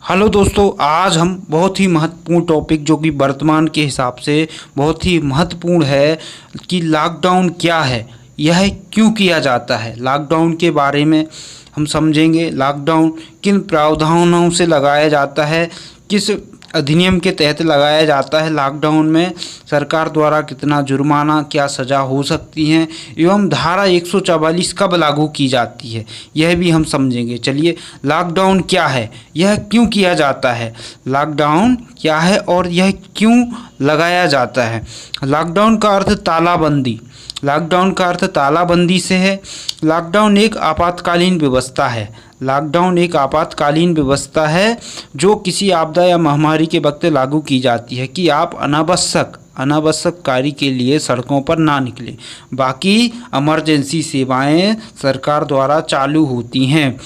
Hello दोस्तों, आज हम बहुत ही महत्वपूर्ण टॉपिक जो कि वर्तमान के हिसाब से बहुत ही महत्वपूर्ण है कि लॉकडाउन क्या है, यह क्यों किया जाता है। लॉकडाउन के बारे में हम समझेंगे। लॉकडाउन किन प्रावधानों से लगाया जाता है, किस अधिनियम के तहत लगाया जाता है, लॉकडाउन में सरकार द्वारा कितना जुर्माना, क्या सज़ा हो सकती हैं, एवं धारा 144 कब लागू की जाती है, यह भी हम समझेंगे। चलिए, लॉकडाउन क्या है, यह क्यों किया जाता है, लॉकडाउन क्या है और यह क्यों लगाया जाता है। लॉकडाउन का अर्थ तालाबंदी। लॉकडाउन का अर्थ तालाबंदी से है। लॉकडाउन एक आपातकालीन व्यवस्था है। लॉकडाउन एक आपातकालीन व्यवस्था है जो किसी आपदा या महामारी के वक्त लागू की जाती है कि आप अनावश्यक कार्य के लिए सड़कों पर ना निकलें। बाकी इमरजेंसी सेवाएं सरकार द्वारा चालू होती हैं।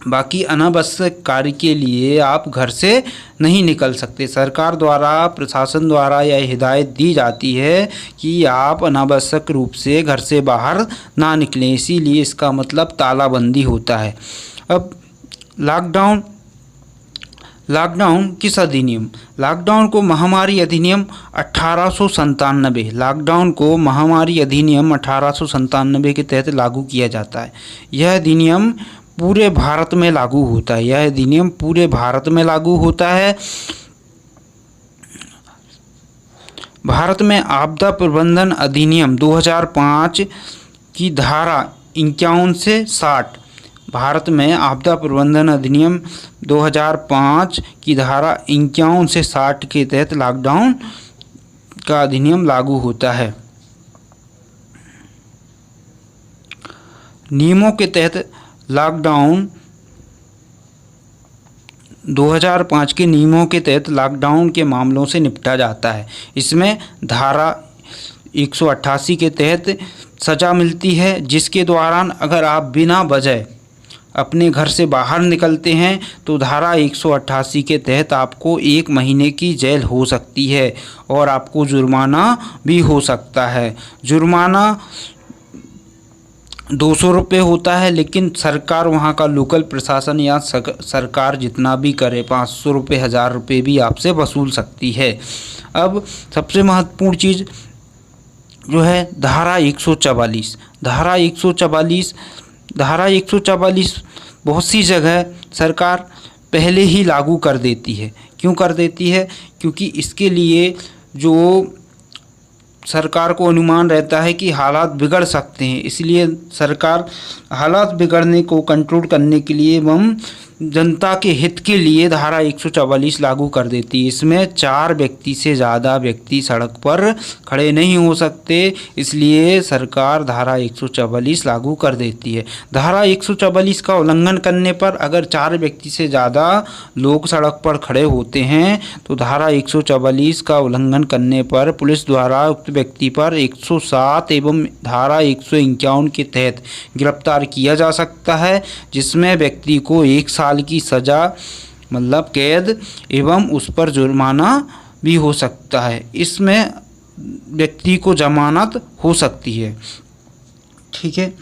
बाकी अनावश्यक कार्य के लिए आप घर से नहीं निकल सकते। सरकार द्वारा, प्रशासन द्वारा यह हिदायत दी जाती है कि आप अनावश्यक रूप से घर से बाहर ना निकलें, इसीलिए इसका मतलब तालाबंदी होता है। अब लॉकडाउन किस अधिनियम, लॉकडाउन को महामारी अधिनियम 1897, लॉकडाउन को महामारी अधिनियम 1897 के तहत लागू किया जाता है। यह अधिनियम पूरे भारत में लागू होता है। यह अधिनियम पूरे भारत में लागू होता है। भारत में आपदा प्रबंधन अधिनियम 2005 की धारा 51 से 60, भारत में आपदा प्रबंधन अधिनियम 2005 की धारा 51 से 60 के तहत लॉकडाउन का अधिनियम लागू होता है। नियमों के तहत लॉकडाउन 2005 के नियमों के तहत लॉकडाउन के मामलों से निपटा जाता है। इसमें धारा 188 के तहत सज़ा मिलती है, जिसके दौरान अगर आप बिना वजह अपने घर से बाहर निकलते हैं तो धारा 188 के तहत आपको 1 महीने की जेल हो सकती है और आपको जुर्माना भी हो सकता है। जुर्माना 200 रुपये होता है, लेकिन सरकार, वहाँ का लोकल प्रशासन या सरकार जितना भी करे 500 रुपये, 1000 रुपये भी आपसे वसूल सकती है। अब सबसे महत्वपूर्ण चीज़ जो है धारा 144। धारा 144 बहुत सी जगह सरकार पहले ही लागू कर देती है। क्यों कर देती है? क्योंकि इसके लिए जो सरकार को अनुमान रहता है कि हालात बिगड़ सकते हैं, इसलिए सरकार हालात बिगड़ने को कंट्रोल करने के लिए एवं जनता के हित के लिए धारा 144 लागू कर देती है। इसमें 4 व्यक्ति से ज़्यादा व्यक्ति सड़क पर खड़े नहीं हो सकते, इसलिए सरकार धारा 144 लागू कर देती है। धारा 144 का उल्लंघन करने पर अगर 4 व्यक्ति से ज़्यादा लोग सड़क पर खड़े होते हैं तो धारा 144 का उल्लंघन करने पर पुलिस द्वारा उक्त व्यक्ति पर 107 एवं धारा 151 के तहत गिरफ्तार किया जा सकता है, जिसमें व्यक्ति को 1 साल की सज़ा मतलब कैद एवं उस पर जुर्माना भी हो सकता है। इसमें व्यक्ति को जमानत हो सकती है। ठीक है।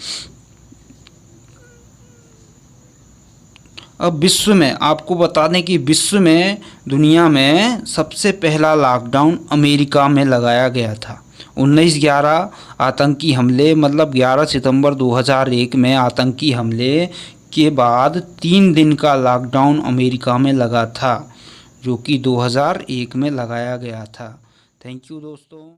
अब विश्व में आपको बता दें कि विश्व में, दुनिया में सबसे पहला लॉकडाउन अमेरिका में लगाया गया था। 19/11 आतंकी हमले, मतलब 11 सितंबर 2001 में आतंकी हमले के बाद 3 दिन का लॉकडाउन अमेरिका में लगा था, जो कि 2001 में लगाया गया था। थैंक यू दोस्तों।